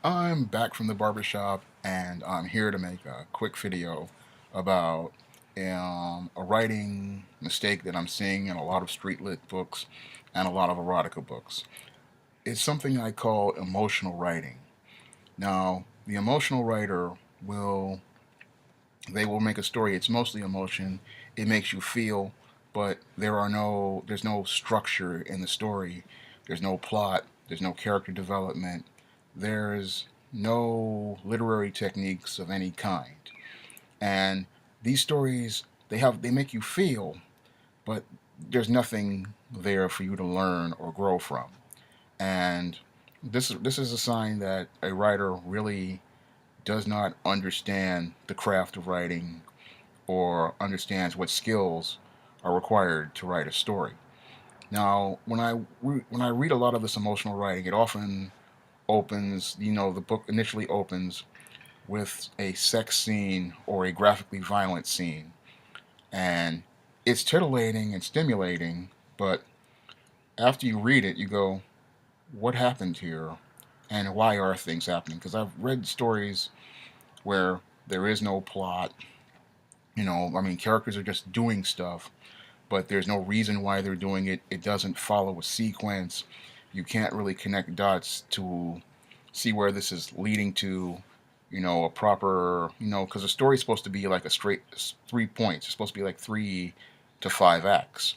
I'm back from the barbershop and I'm here to make a quick video about a writing mistake that I'm seeing in a lot of street lit books and a lot of erotica books. It's something I call emotional writing. Now, the emotional writer will they will make a story. It's mostly emotion. It makes you feel, but there's no structure in the story. There's no plot. There's no character development. There's no literary techniques of any kind. And these stories they make you feel, but there's nothing there for you to learn or grow from. And this is a sign that a writer really does not understand the craft of writing or understands what skills are required to write a story. Now, when I read a lot of this emotional writing, it often opens, the book initially opens with a sex scene or a graphically violent scene, and it's titillating and stimulating, but after you read it, you go, what happened here? And why are things happening? Because I've read stories where there is no plot. Characters are just doing stuff, but there's no reason why they're doing it. It doesn't follow a sequence. You can't really connect dots to see where this is leading to, a proper, because a story's supposed to be like a straight 3 points. It's supposed to be like 3 to 5 acts.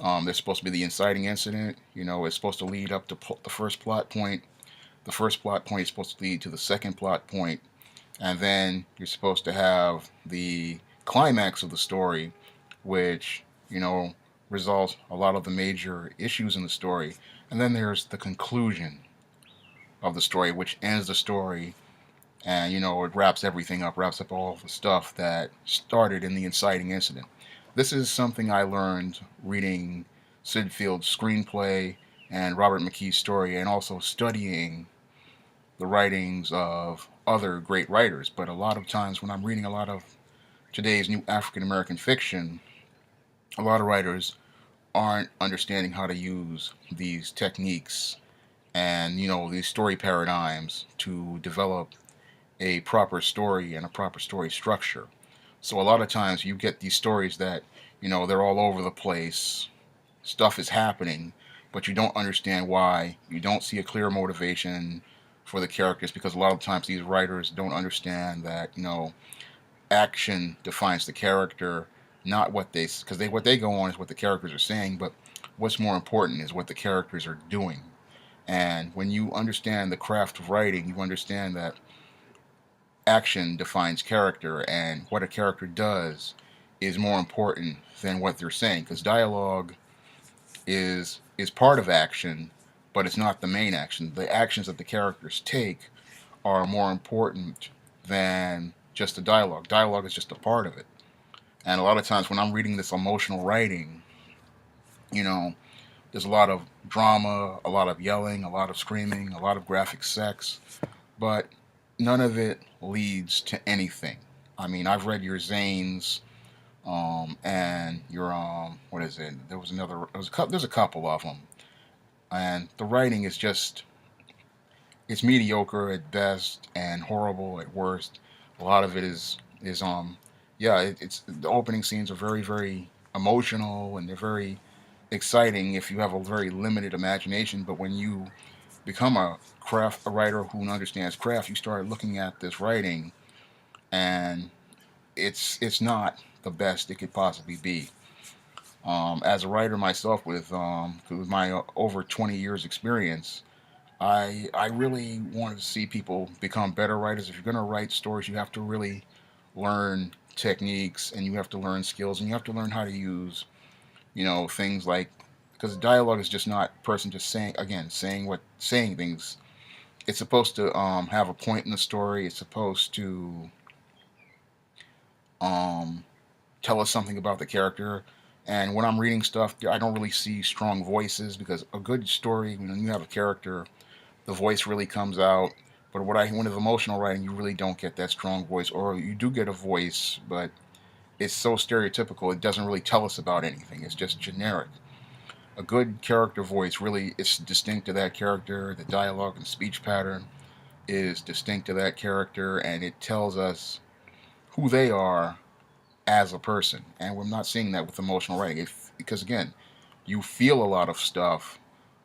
There's supposed to be the inciting incident. It's supposed to lead up to the first plot point. The first plot point is supposed to lead to the second plot point, and then you're supposed to have the climax of the story, which resolves a lot of the major issues in the story. And then there's the conclusion of the story, which ends the story, and it wraps everything up, wraps up all the stuff that started in the inciting incident. This is something I learned reading Sid Field's screenplay and Robert McKee's story, and also studying the writings of other great writers. But a lot of times when I'm reading a lot of today's new African American fiction, a lot of writers aren't understanding how to use these techniques and these story paradigms to develop a proper story and a proper story structure. So a lot of times you get these stories that they're all over the place, stuff is happening, but you don't understand why. You don't see a clear motivation for the characters, because a lot of times these writers don't understand that action defines the character, not what they, because what they go on is what the characters are saying, but what's more important is what the characters are doing. And when you understand the craft of writing, you understand that action defines character, and what a character does is more important than what they're saying, because dialogue is part of action, but it's not the main action. The actions that the characters take are more important than just the dialogue. Dialogue is just a part of it. And a lot of times when I'm reading this emotional writing, you know, there's a lot of drama, a lot of yelling, a lot of screaming, a lot of graphic sex, but none of it leads to anything. I mean, I've read your Zanes, and your what is it? There's a couple of them, and the writing is just it's mediocre at best and horrible at worst. A lot of it is yeah, it's the opening scenes are very emotional, and they're very exciting if you have a very limited imagination. But when you become a writer who understands craft, you start looking at this writing, and it's not the best it could possibly be. As a writer myself, with my over 20 years experience, I really want to see people become better writers. If you're going to write stories, you have to really learn techniques, and you have to learn skills, and you have to learn how to use things like, because dialogue is just not person just saying things. It's supposed to have a point in the story. It's supposed to um, tell us something about the character. And when I'm reading stuff, I don't really see strong voices, because a good story, when you have a character, the voice really comes out. But when it's emotional writing, you really don't get that strong voice, or you do get a voice, but it's so stereotypical. It doesn't really tell us about anything. It's just generic. A good character voice really is distinct to that character, the dialogue and speech pattern. is distinct to that character, and it tells us who they are as a person. And we're not seeing that with emotional writing. Because again, you feel a lot of stuff,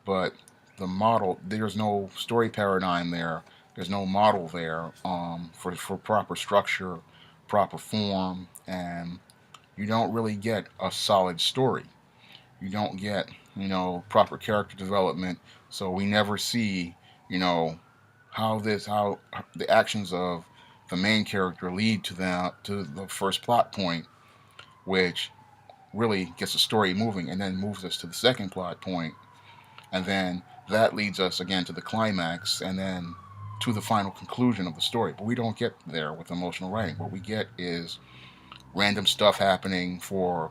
but the model, there's no story paradigm there. There's no model there for proper structure, proper form, and you don't really get a solid story. You don't get, proper character development. So we never see, you know, how the actions of the main character lead to the first plot point, which really gets the story moving and then moves us to the second plot point, and then that leads us again to the climax and then to the final conclusion of the story. But we don't get there with emotional writing. What we get is random stuff happening for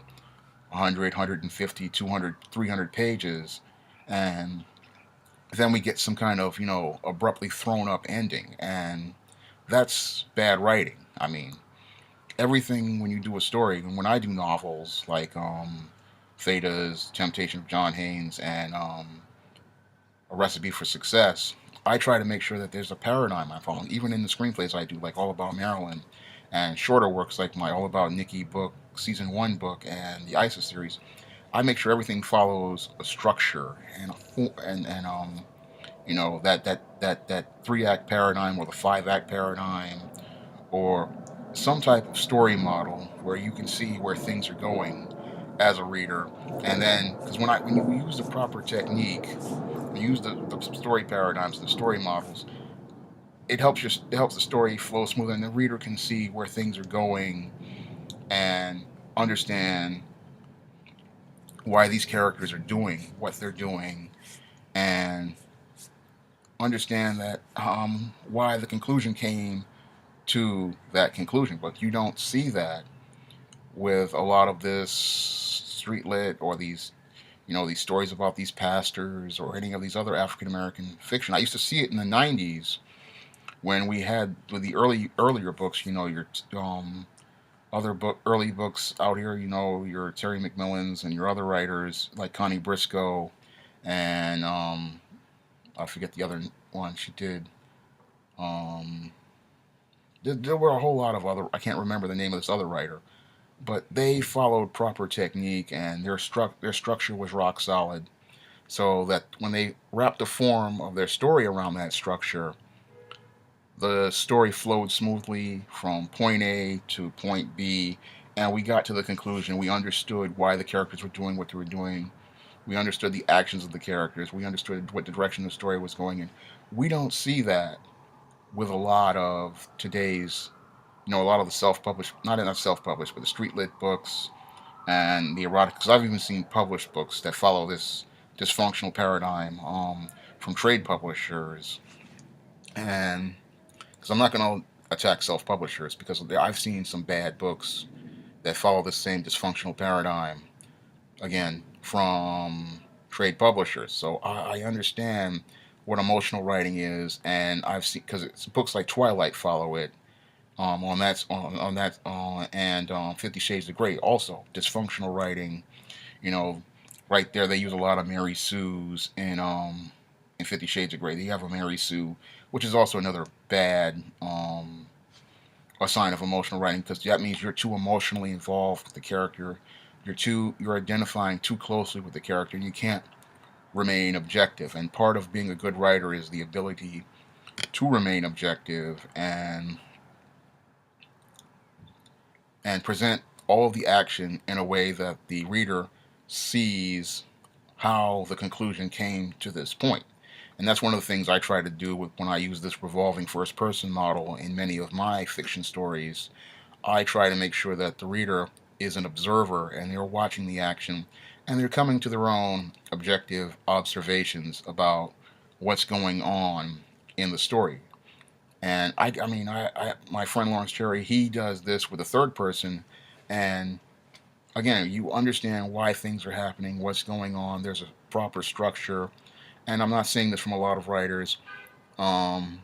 100, 150, 200, 300 pages, and then we get some kind of, abruptly thrown up ending. And that's bad writing. I mean, everything when you do a story, and when I do novels like Theta's Temptation of John Haynes and A Recipe for Success, I try to make sure that there's a paradigm I'm following. Even in the screenplays I do, like All About Marilyn, and shorter works like my All About Nikki book, season one book, and the ISIS series, I make sure everything follows a structure and that 3 act paradigm or the 5 act paradigm or some type of story model where you can see where things are going as a reader. And then, because when you use the proper technique, when you use the story paradigms and the story models, it helps the story flow smoother, and the reader can see where things are going and understand why these characters are doing what they're doing, and understand that why the conclusion came to that conclusion. But you don't see that with a lot of this street lit or these stories about these pastors or any of these other African American fiction. I used to see it in the '90s when we had with the earlier books. Your other early books out here. Your Terry McMillans and your other writers like Connie Briscoe and I forget the other one she did. Um, there were a whole lot of other. I can't remember the name of this other writer, but they followed proper technique, and their structure was rock solid. So that when they wrapped the form of their story around that structure, the story flowed smoothly from point A to point B, and we got to the conclusion. We understood why the characters were doing what they were doing. We understood the actions of the characters. We understood what direction the story was going in. We don't see that with a lot of today's, a lot of the self-published, not enough self-published, but the street lit books and the erotic. Because I've even seen published books that follow this dysfunctional paradigm from trade publishers, and because I'm not going to attack self-publishers because I've seen some bad books that follow the same dysfunctional paradigm again from trade publishers. So I understand what emotional writing is, and I've seen because it's books like Twilight follow it. On that and 50 Shades of Grey also dysfunctional writing. You know, right there they use a lot of Mary Sue's in 50 Shades of Grey. They have a Mary Sue, which is also another bad a sign of emotional writing because that means you're too emotionally involved with the character. You're identifying too closely with the character. You can't remain objective. And part of being a good writer is the ability to remain objective and present all of the action in a way that the reader sees how the conclusion came to this point. And that's one of the things I try to do when I use this revolving first person model in many of my fiction stories. I try to make sure that the reader is an observer and they're watching the action and they're coming to their own objective observations about what's going on in the story. And I mean, my friend Lawrence Cherry, he does this with a third person, and again, you understand why things are happening, what's going on. There's a proper structure, and I'm not saying this from a lot of writers. Um,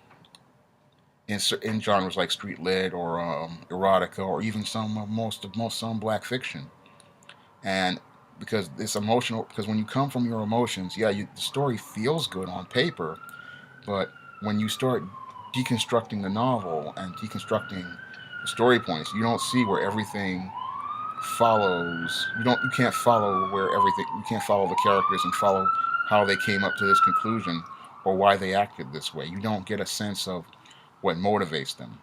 in genres like street lit or erotica or even some black fiction, and because it's emotional. Because when you come from your emotions, yeah, the story feels good on paper, but when you start deconstructing the novel and deconstructing the story points, you don't see where everything follows. You can't follow where everything. You can't follow the characters and follow how they came up to this conclusion or why they acted this way. You don't get a sense of what motivates them.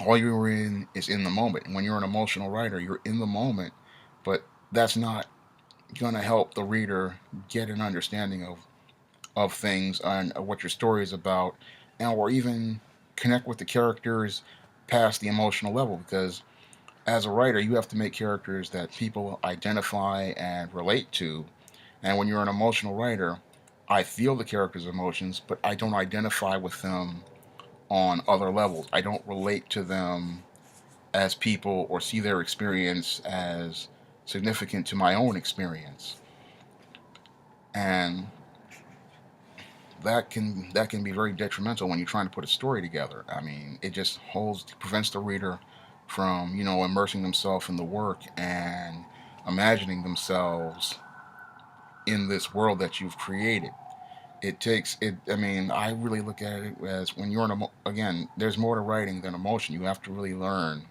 All you're in is in the moment. And when you're an emotional writer, you're in the moment, but that's not going to help the reader get an understanding of things and what your story is about, and or even connect with the characters past the emotional level. Because as a writer, you have to make characters that people identify and relate to. And when you're an emotional writer, I feel the characters' emotions, but I don't identify with them on other levels. I don't relate to them as people or see their experience as significant to my own experience. And that can be very detrimental when you're trying to put a story together. I mean, it just prevents the reader from, immersing themselves in the work and imagining themselves in this world that you've created. It takes it. I mean, I really look at it as when you're again. There's more to writing than emotion. You have to really learn,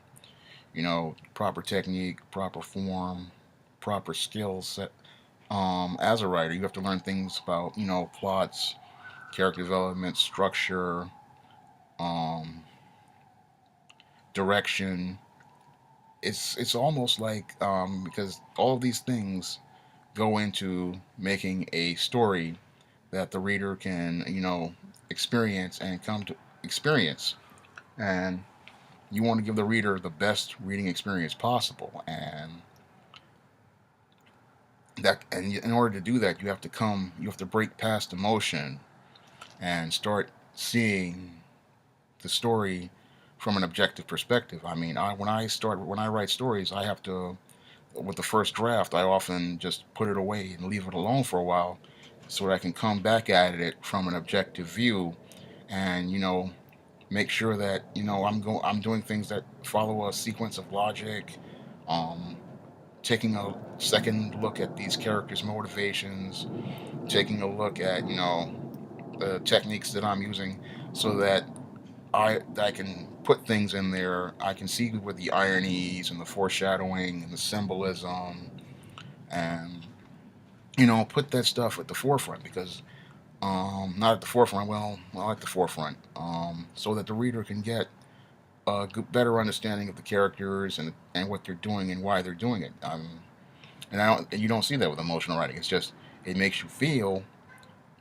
proper technique, proper form, proper skill set. As a writer, you have to learn things about, plots, character development, structure, um, direction. It's almost like, because all of these things go into making a story that the reader can, experience and come to experience. And you want to give the reader the best reading experience possible. And in order to do that, you have to break past emotion and start seeing the story from an objective perspective. I mean, when I write stories, I have to, with the first draft, I often just put it away and leave it alone for a while so that I can come back at it from an objective view and, make sure that, I'm doing things that follow a sequence of logic, um, taking a second look at these characters' motivations, taking a look at, the techniques that I'm using so that I can put things in there. I can see with the ironies and the foreshadowing and the symbolism, and put that stuff at the forefront. Because not at the forefront, well, at the forefront, so that the reader can get a better understanding of the characters and what they're doing and why they're doing it. And you don't see that with emotional writing. It's just it makes you feel,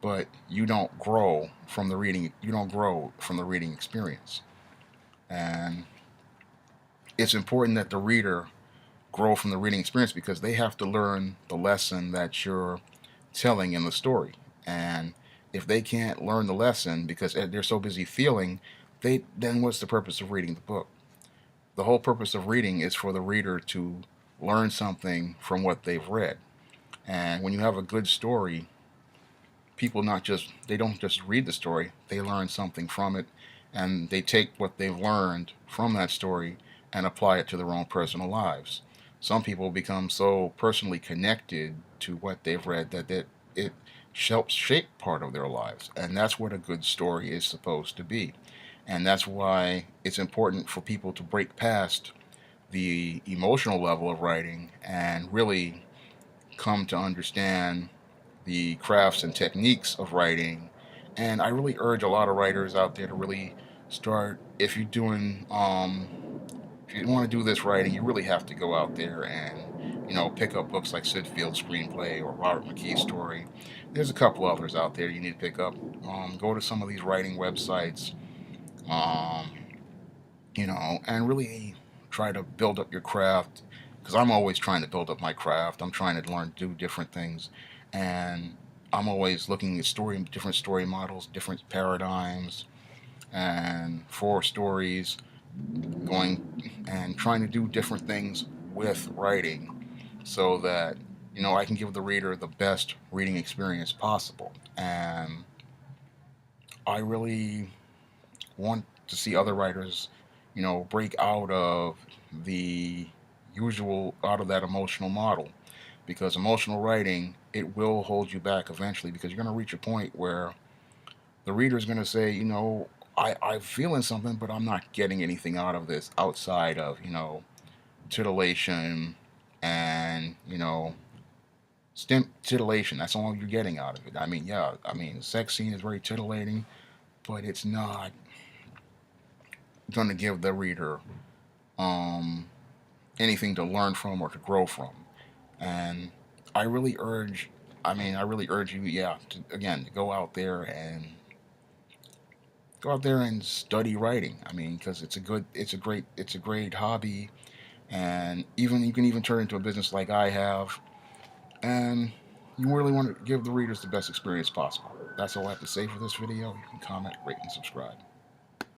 but you don't grow from the reading. You don't grow from the reading experience. And it's important that the reader grow from the reading experience because they have to learn the lesson that you're telling in the story. And if they can't learn the lesson because they're so busy feeling, then what's the purpose of reading the book? The whole purpose of reading is for the reader to learn something from what they've read. And when you have a good story, people not just they don't just read the story, they learn something from it, and they take what they've learned from that story and apply it to their own personal lives. Some people become so personally connected to what they've read that it helps shape part of their lives, and that's what a good story is supposed to be. And that's why it's important for people to break past the emotional level of writing and really come to understand the crafts and techniques of writing. And I really urge a lot of writers out there to really start. If you want to do this writing, you really have to go out there and pick up books like Sid Field's Screenplay or Robert McKee's Story. There's a couple others out there you need to pick up. Go to some of these writing websites, um, and really try to build up your craft. Because I'm always trying to build up my craft. I'm trying to learn to do different things, and I'm always looking at different story models, different paradigms, and for stories, going and trying to do different things with writing, so that I can give the reader the best reading experience possible. And I really want to see other writers, break out of that emotional model, because emotional writing, it will hold you back eventually, because you're going to reach a point where the reader is going to say, I'm feeling something, but I'm not getting anything out of this outside of, titillation and, titillation. That's all you're getting out of it. I mean, yeah, I mean, the sex scene is very titillating, but it's not going to give the reader um, anything to learn from or to grow from. And I really urge, I really urge you, yeah, again, to go out there and study writing. I mean, because it's a great hobby, and even you can even turn it into a business like I have, and you really want to give the readers the best experience possible. That's all I have to say for this video. You can comment, rate, and subscribe.